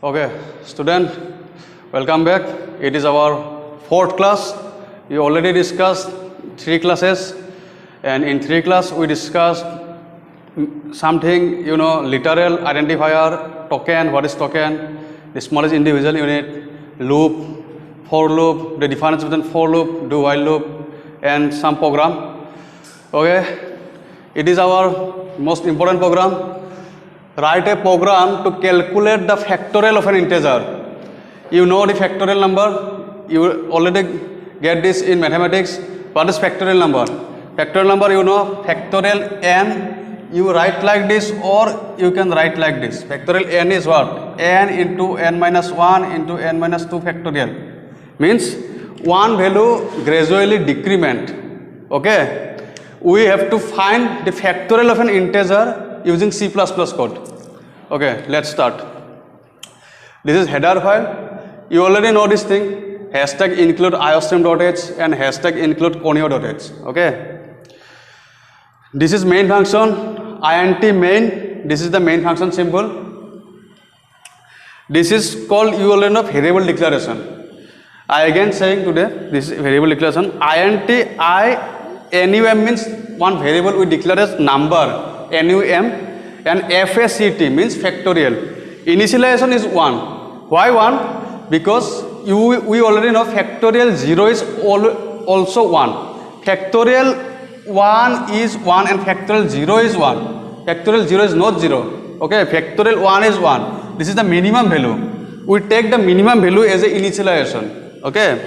Okay, student, welcome back. It is our fourth class. We already discussed 3 classes, and in 3 class we discussed something, literal identifier, token, what is token, the smallest individual unit, loop, for loop, the difference between for loop, do while loop, and some program. Okay, it is our most important program. Write a program to calculate the factorial of an integer. You know the factorial number. You already get this in mathematics. What is factorial number? Factorial number, factorial n. You write like this, or you can write like this. Factorial n is what? N into n minus 1 into n minus 2 factorial. Means one value gradually decrement. Okay. We have to find the factorial of an integer using C++ code. Okay, let's start. This is header file. You already know this thing. Hashtag include iostream.h and hashtag include conio.h. Okay. This is main function. int main. This is the main function symbol. This is called, you already know, variable declaration. I again saying today, this is variable declaration. int num means one variable we declare as number. NUM, and FACT means factorial. Initialization is 1. Why 1? Because we already know factorial 0 is also 1. Factorial 1 is 1 and factorial 0 is 1. Factorial 0 is not 0. Okay, factorial 1 is 1. This is the minimum value. We take the minimum value as an initialization. Okay,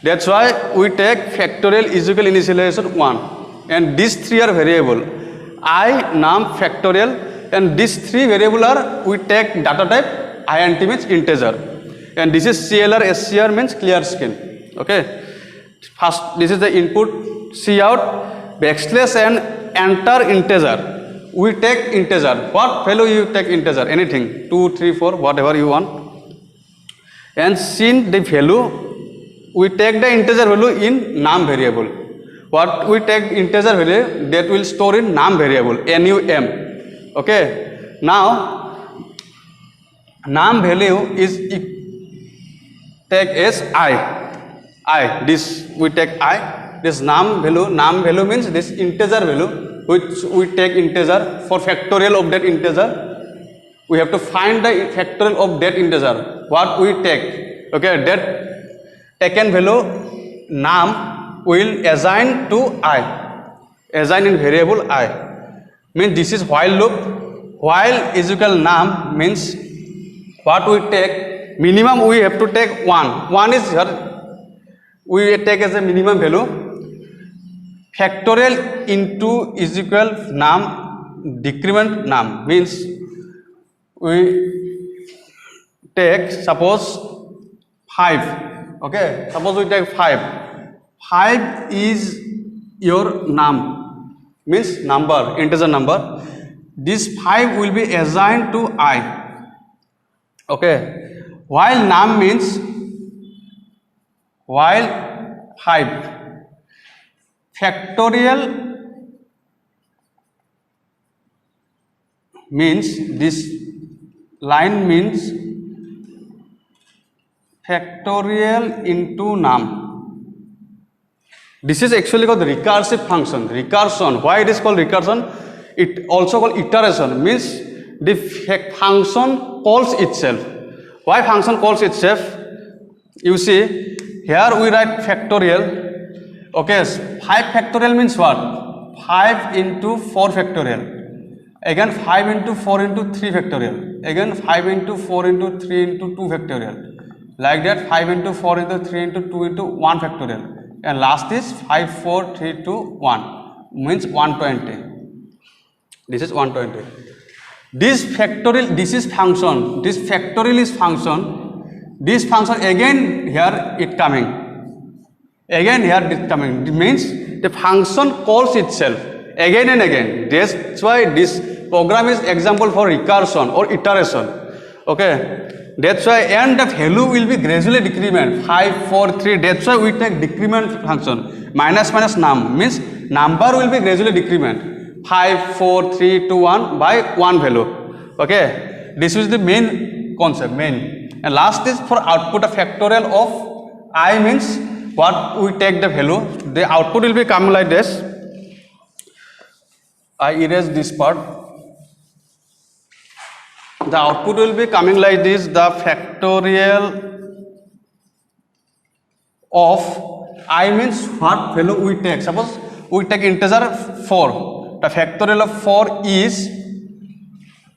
that's why we take factorial is equal initialization 1. And these 3 are variable. I, num, factorial, and these 3 variable are, we take data type, int means integer, and this is CLR, SCR means clear screen. Okay, first this is the input, cout, backslash and enter integer. We take integer. What value you take integer? Anything, 2, 3, 4, whatever you want. And since the value, we take the integer value in num variable. What we take integer value, that will store in num variable, NUM. Okay. Now, num value is take as I. This we take I. This num value means this integer value, which we take integer for factorial of that integer. We have to find the factorial of that integer. What we take? Okay, that taken value num will assign to I, assign in variable I. Means this is while loop. While is equal num means what we take, minimum we have to take 1. 1 is here, we take as a minimum value. Factorial into is equal num, decrement num means we take, suppose 5. Okay, suppose we take 5. 5 is your num, means number, integer number. This 5 will be assigned to I. Okay, while num means while 5. Factorial means this line means factorial into num. This is actually called recursive function. Recursion. Why it is called recursion? It also called iteration. Means the function calls itself. Why function calls itself? You see, here we write factorial. Okay, 5 factorial means what? 5 into 4 factorial. Again 5 into 4 into 3 factorial. Again 5 into 4 into 3 into 2 factorial. Like that 5 into 4 into 3 into 2 into 1 factorial. And last is 5, 4, 3, 2, 1 means 120. This is 120. This factorial, this is function. This factorial is function. This function again here it coming. Again here it coming. It means the function calls itself again and again. That's why this program is example for recursion or iteration. Okay. That's why and the value will be gradually decrement 5, 4, 3. That's why we take decrement function. Minus minus num means number will be gradually decrement 5, 4, 3, 2, 1 by 1 value. Okay, this is the main concept, main. And last is for output, a factorial of I means what we take the value. The output will be coming like this. I erase this part. The output will be coming like this, the factorial of I means what value we take. Suppose we take integer 4. The factorial of 4 is,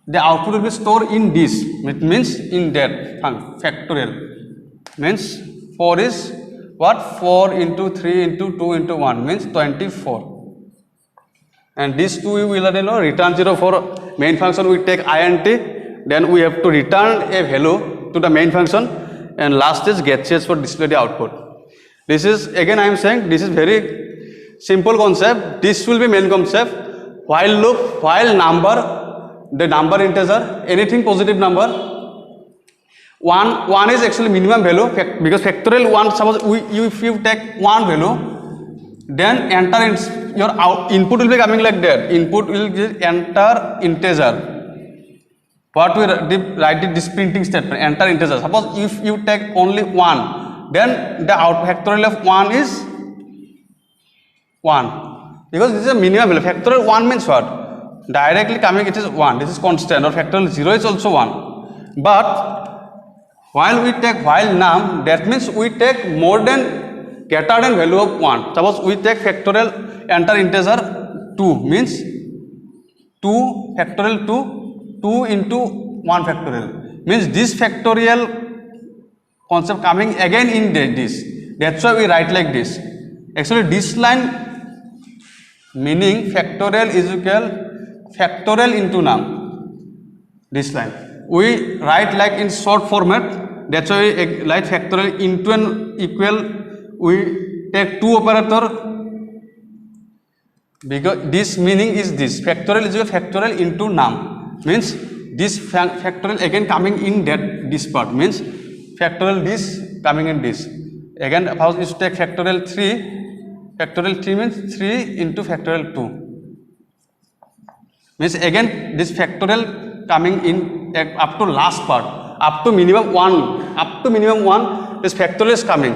the output will be stored in this. It means in that factorial. Means 4 is what? 4 into 3 into 2 into 1 means 24. And this 2 we will return 0 for main function. We take int. Then we have to return a value to the main function, and last is getCH for display the output. This is, again I am saying, this is very simple concept. This will be main concept. While loop, while number, the number integer, anything positive number. 1 is actually minimum value, because factorial 1, suppose if you take 1 value, then enter your input will be coming like that. Input will be enter integer. What we write this printing statement, enter integer. Suppose if you take only 1, then the factorial of 1 is 1, because this is a minimum value. Factorial 1 means what? Directly coming it is 1, this is constant, or factorial 0 is also 1. But while we take while num, that means we take more than greater than value of 1. Suppose we take factorial enter integer 2 means 2 factorial 2 into 1 factorial means this factorial concept coming again in this. That's why we write like this. Actually this line meaning factorial is equal factorial into num. This line we write like in short format. That's why we write factorial into an equal. We take 2 operator, because this meaning is this factorial is equal factorial into num. Means this factorial again coming in that this part, means factorial this coming in this. Again suppose you take factorial 3, factorial 3 means 3 into factorial 2, means again this factorial coming in up to last part, up to minimum 1, this factorial is coming.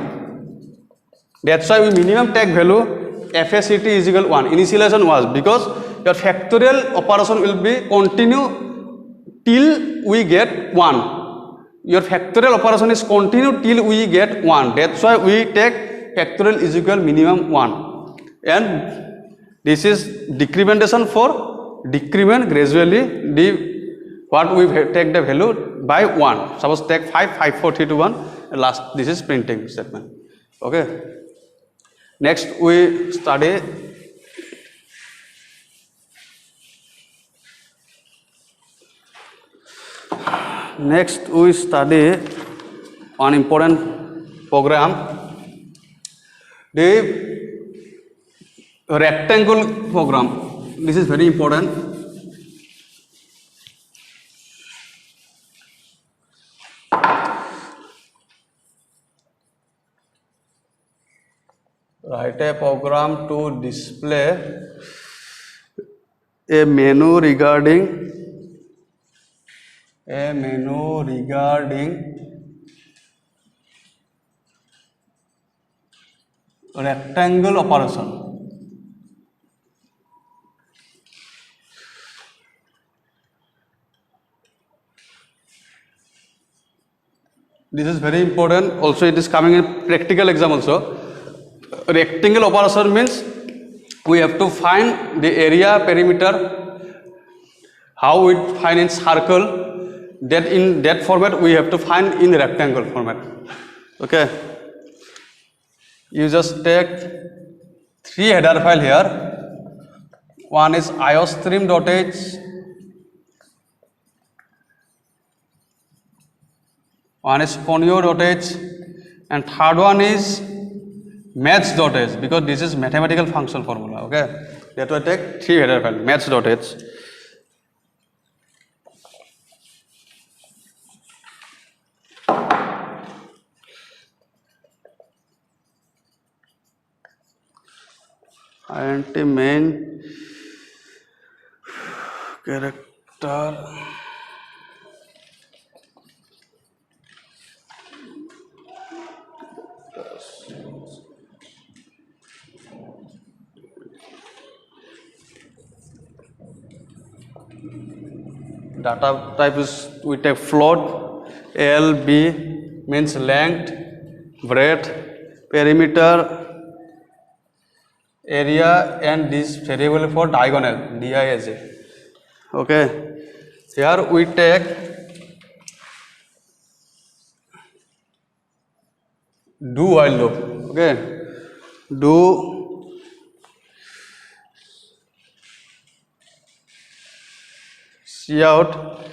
That's why we minimum take value FACT is equal 1. Initialization was because your factorial operation will be continue till we get 1. Your factorial operation is continue till we get 1. That's why we take factorial is equal minimum 1. And this is decrementation for decrement gradually what we take the value by 1. Suppose take 5, 5, 4, 3, 2, 1. And last, this is printing statement. Okay. Next we study one important program, the rectangle program. This is very important. Write a program to display a menu regarding rectangle operation. This is very important. Also, it is coming in practical exam also. Rectangle operation means we have to find the area perimeter. How we find in circle. That in that format we have to find in rectangle format. Okay. You just take 3 header file here. One is iostream.h, one is ponyo.h, and third one is maths.h, because this is mathematical function formula. Okay. That will take 3 header file maths.h. int main character Data type is we take float. LB means length, breadth, perimeter, area, and this variable for diagonal, DIAJ. Okay, here we take do while loop. Okay, do cout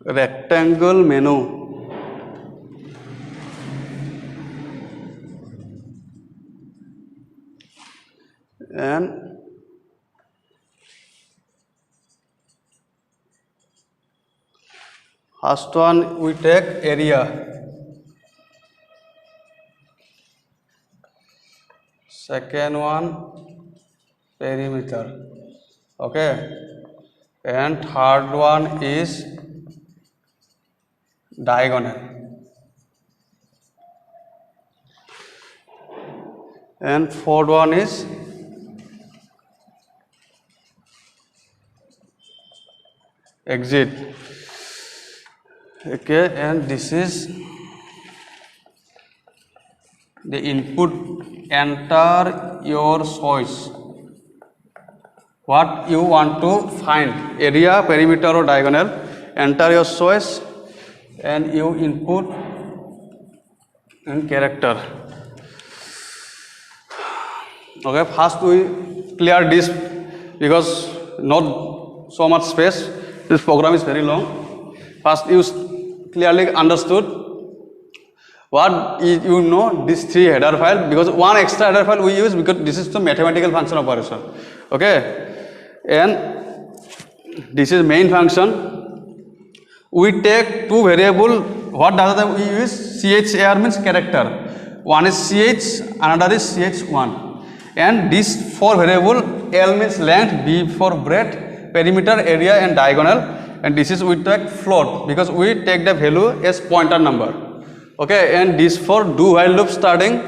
rectangle menu and first one we take area, second one perimeter, okay, and third one is diagonal, and fourth one is exit. Okay, and this is the input. Enter your choice, what you want to find, area, perimeter or diagonal. Enter your choice and you input in character. Okay, first we clear this because not so much space, this program is very long. First you clearly understood what is, you know, this 3 header file, because one extra header file we use because this is the mathematical function operation. Okay, and this is main function. We take 2 variable. What data type we use? CHAR means character. One is CH, another is CH1, and these 4 variable. L means length, B for breadth, perimeter, area and diagonal, and this is we take float because we take the value as pointer number. Okay, and this for do while loop starting.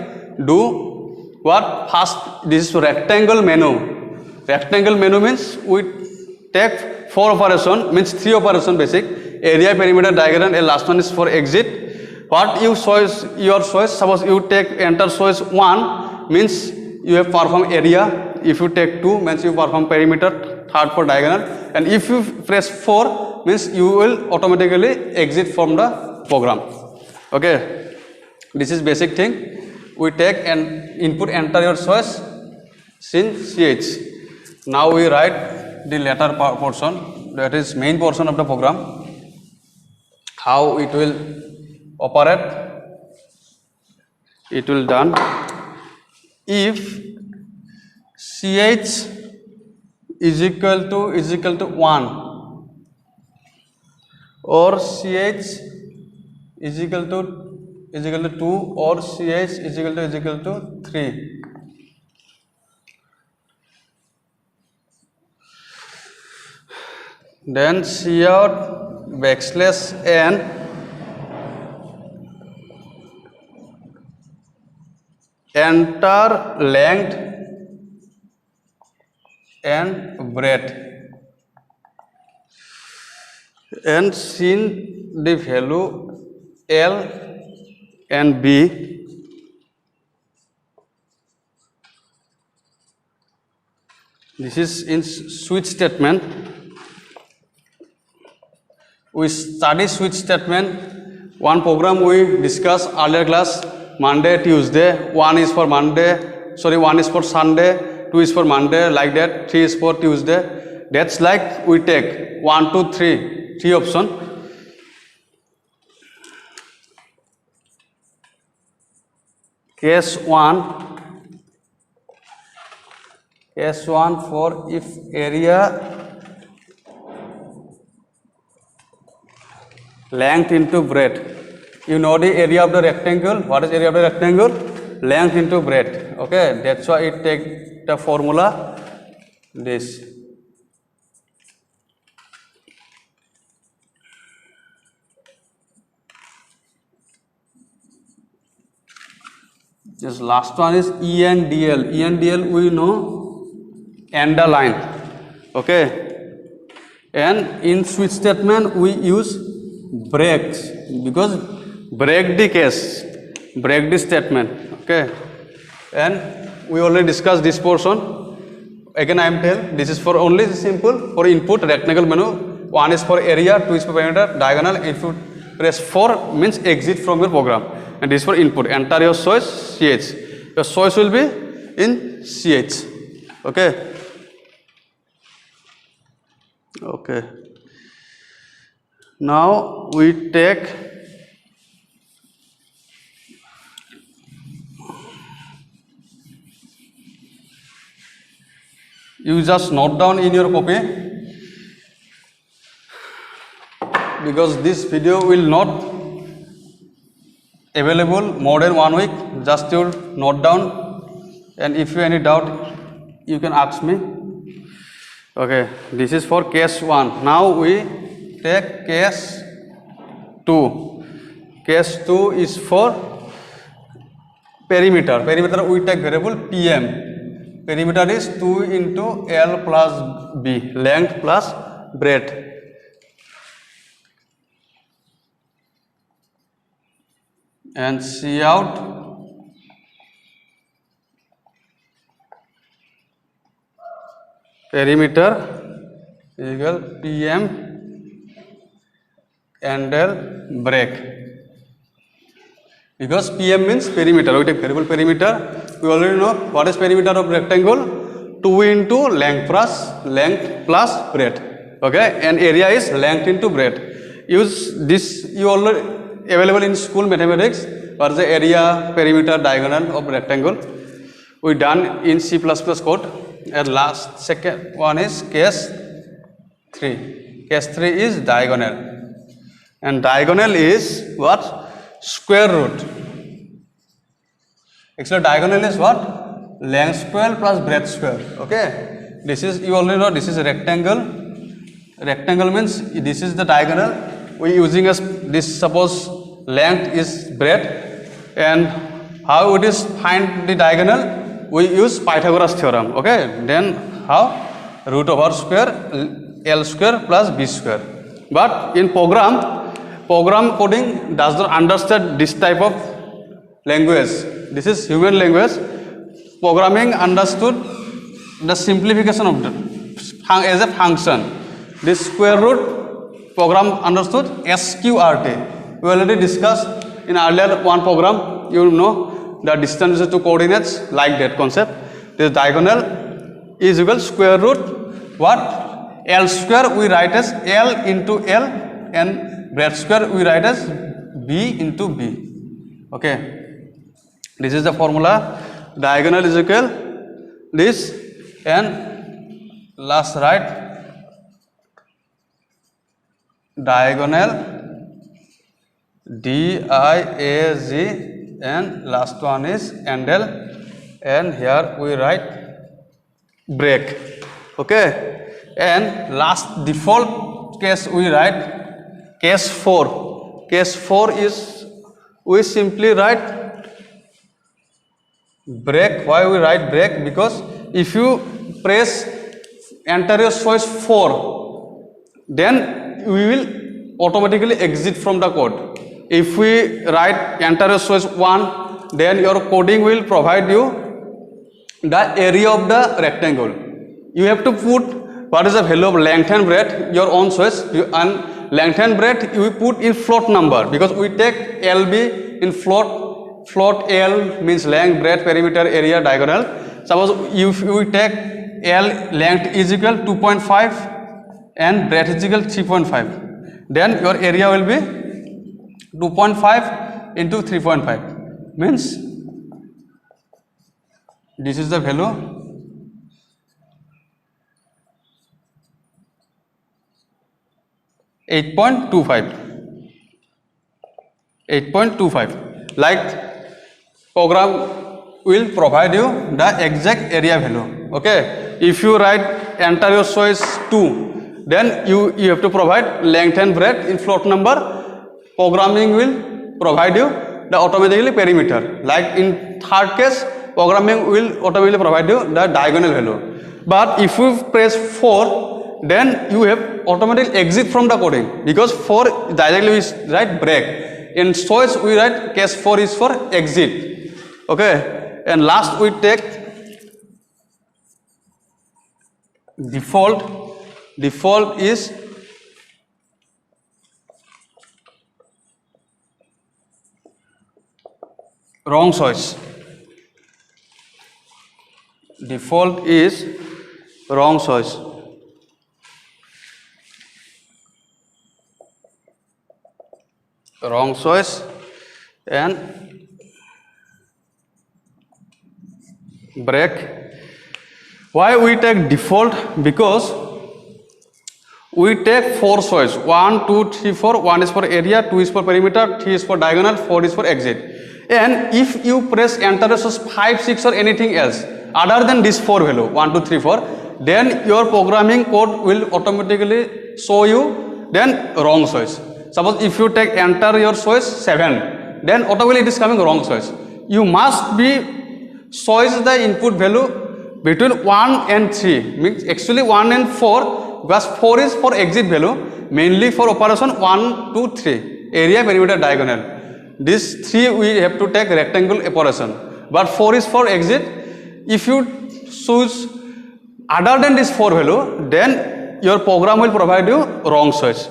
Do what? First, this is rectangle menu. Rectangle menu means we take 4 operation, means 3 operation basic: area, perimeter, diagonal, and last one is for exit. What you choice, your choice. Suppose you take enter choice 1 means you have perform area. If you take 2 means you perform perimeter, third for diagonal, and if you press 4 means you will automatically exit from the program. Okay, this is basic thing. We take an input, enter your choice, since CH. Now we write the latter portion, that is main portion of the program, how it will operate. It will done if CH is equal to 1 or CH is equal to 2 or CH is equal to 3. Then cout \n enter length and breadth, and since the value L and B, this is in switch statement. We study switch statement. One program we discussed earlier class, Monday, Tuesday. One is for Monday, one is for Sunday, 2 is for Monday, like that. 3 is for Tuesday. That's like we take 1, 2, 3 option. Case 1 for if area, length into breadth. You know the area of the rectangle. What is area of the rectangle? Length into breadth. Okay, that's why it take the formula this. This last one is ENDL. ENDL we know end line. Okay. And in switch statement we use breaks because break the case, break the statement. Okay. And we already discussed this portion. Again I am telling this is for only simple for input rectangle menu. One is for area, two is for perimeter, diagonal. If you press 4 means exit from your program. And this is for input. Enter your choice CH. Your choice will be in CH. Okay. Okay. Now we take you just note down in your copy because this video will not available more than 1 week. Just you note down, and if you any doubt you can ask me. Okay, this is for case 1. Now we take case 2. Case 2 is for perimeter. Perimeter we take variable PM. Perimeter is 2 into L plus B, length plus breadth. And C out perimeter equal PM and L break. Because PM means perimeter, we take variable perimeter. We already know what is perimeter of rectangle. 2 into length plus breadth. Okay, and area is length into breadth. Use this, you already available in school mathematics. What is the area, perimeter, diagonal of rectangle? We done in C++ code. And last second one is case 3. Case 3 is diagonal. And diagonal is what? Square root. Actually diagonal is what? Length square plus breadth square. Okay. This is, you already know, this is a rectangle. Rectangle means this is the diagonal. We using as this, suppose length is breadth, and how it is find the diagonal? We use Pythagoras theorem. Okay. Then how? Root over square L square plus B square. But in program coding does not understand this type of language. This is human language. Programming understood the simplification of the as a function. This square root program understood SQRT. We already discussed in earlier one program. You know the distance to coordinates, like that concept. This diagonal is equal square root what? L square we write as L into L, and breadth square we write as B into B. Okay. This is the formula. Diagonal is equal this, and last right diagonal DIAG, and last one is handle, and here we write break. Okay. And last default case we write case 4. Case 4 is we simply write break. Why we write break? Because if you press enter your choice 4, then we will automatically exit from the code. If we write enter your choice 1, then your coding will provide you the area of the rectangle. You have to put what is the value of length and breadth, your own choice, and length and breadth you put in float number, because we take LB in float. Float L means length, breadth, perimeter, area, diagonal. Suppose if we take L length is equal 2.5 and breadth is equal 3.5, then your area will be 2.5 into 3.5, means this is the value. .25. Like program will provide you the exact area value. Okay. If you write enter your choice 2, then you have to provide length and breadth in float number. Programming will provide you the automatically perimeter. Like in third case, programming will automatically provide you the diagonal value. But if you press 4, then you have automatic exit from the coding, because 4 directly is write break. In choice we write case 4 is for exit. Okay, and last we take default. Default is wrong choice. Default is wrong choice. Wrong choice. And break. Why we take default? Because we take 4 choice. 1, 2, 3, 4. 1 is for area, 2 is for perimeter, 3 is for diagonal, 4 is for exit. And if you press enter 5, 6 or anything else other than this 4 value 1, 2, 3, 4, then your programming code will automatically show you then wrong choice. Suppose if you take enter your choice 7, then automatically it is coming wrong choice. You must be choice the input value between 1 and 3, means actually 1 and 4, because 4 is for exit value, mainly for operation 1, 2, 3, area, perimeter, diagonal. This 3 we have to take rectangle operation, but 4 is for exit. If you choose other than this 4 value, then your program will provide you wrong choice.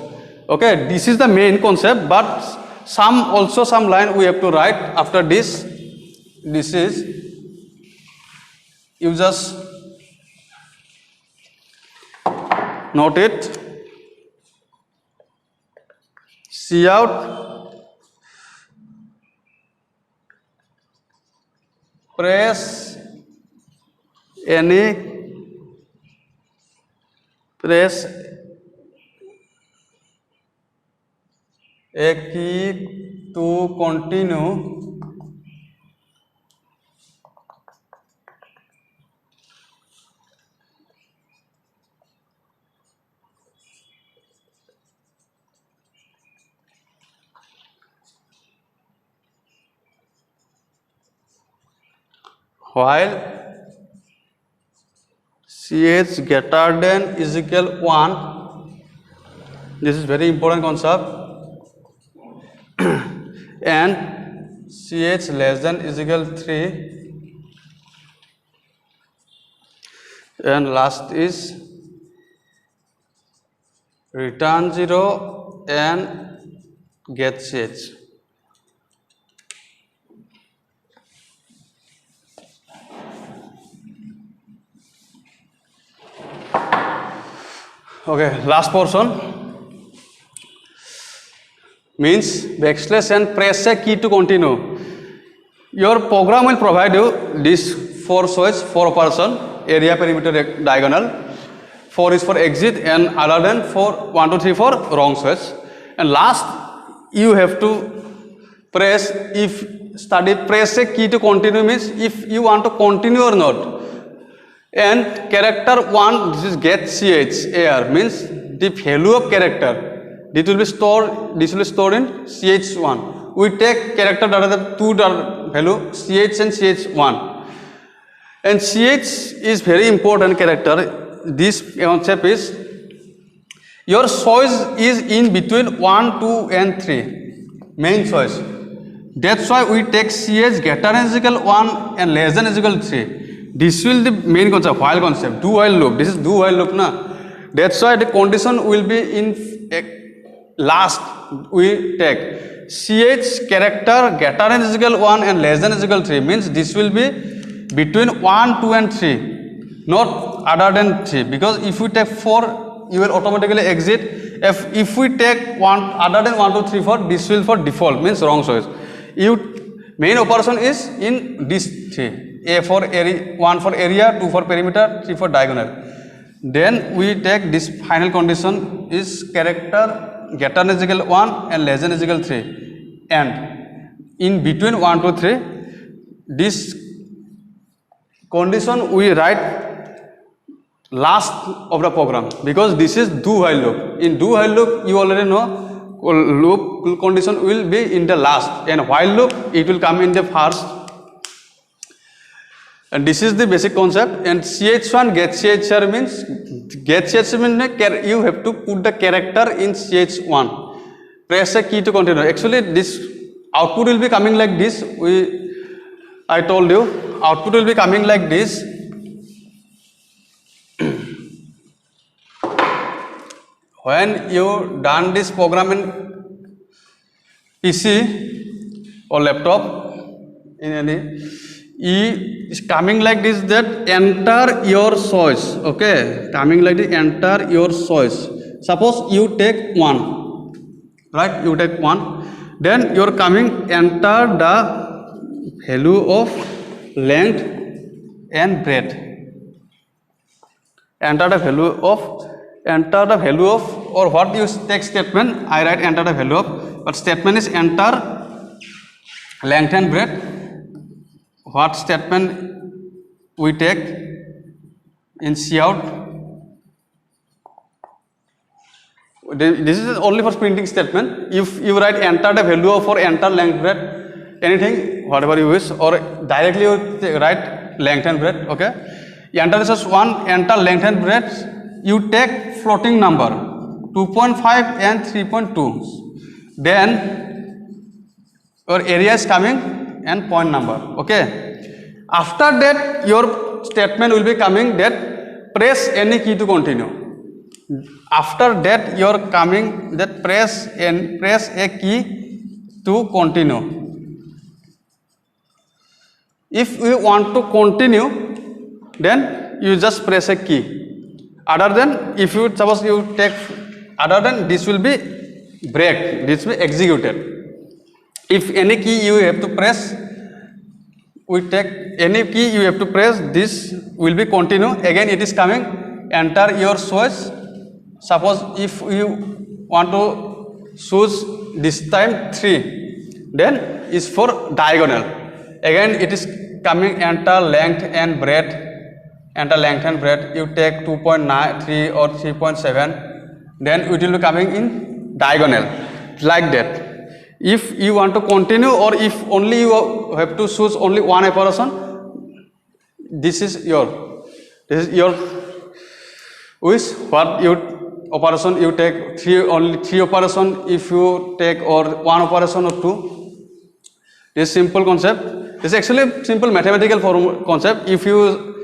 Okay, this is the main concept, but some line we have to write after this. This is, you just note it. Cout press a key to continue while ch greater than is equal 1. This is very important concept. And ch less than is equal 3. And last is return 0 and get ch. Okay, last portion means backslash and press a key to continue. Your program will provide you this 4 choice, 4 operation, area, perimeter, diagonal. 4 is for exit, and other than 4, 1, 2, 3, 4 wrong choice. And last you have to press, press a key to continue means if you want to continue or not. And character 1, this is get ch air, means the value of character. This will be stored in ch1. We take character data the 2 value ch and ch1. And ch is very important character. This concept is your choice is in between 1, 2 and 3, main choice. That's why we take ch greater than is equal 1 and less than is equal 3. This will the main concept, while concept, do while loop. This is do while loop, na. That's why the condition will be in last. We take ch character greater than is equal 1 and less than is equal 3, means this will be between 1, 2 and 3, not other than 3. Because if we take 4, you will automatically exit. If we take 1 other than 1, 2, 3, 4, this will for default, means wrong choice. Main operation is in this 3. A for area, 1 for area, 2 for perimeter, 3 for diagonal. Then we take this final condition is character greater than is equal 1 and less than is equal 3. And in between 1, 2, 3, this condition we write last of the program, because this is do while loop. In do while loop, you already know loop condition will be in the last, and while loop it will come in the first. And this is the basic concept. And ch1 get chr means you have to put the character in ch1. Press a key to continue. Actually, this output will be coming like this. I told you, output will be coming like this. When you done this program in PC or laptop, in any, is coming like this, that enter your choice. Okay, coming like this, enter your choice. Suppose you take 1, right? You take 1, then you're coming enter the value of length and breadth. Enter the value of, or what you take statement, I write enter the value of, but statement is enter length and breadth. What statement we take in cout? This is only for printing statement. If you write enter the value of or enter length breadth, anything, whatever you wish, or directly you write length and breadth, okay? Enter this as 1, enter length and breadth. You take floating number 2.5 and 3.2. Then your area is coming and point number. Okay. After that, your statement will be coming that press any key to continue. After that, you are coming that press a key to continue. If you want to continue, then you just press a key. Other than, if you suppose you take, other than this will be break, this will be executed. If any key you have to press, we take any key you have to press, this will be continue. Again it is coming, enter your choice. Suppose if you want to choose this time 3, then is for diagonal. Again it is coming, enter length and breadth. Enter length and breadth, you take 2.93 or 3.7, then it will be coming in diagonal, like that. If you want to continue, or if only you have to choose only one operation, this is your wish. What you operation you take, only three operation if you take, or one operation or 2. This simple concept. This is actually simple mathematical concept. If you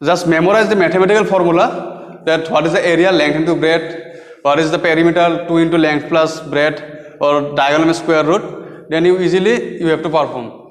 just memorize the mathematical formula, that what is the area, length into breadth, what is the perimeter, 2 into length plus breadth, or diagonal square root, then you easily you have to perform.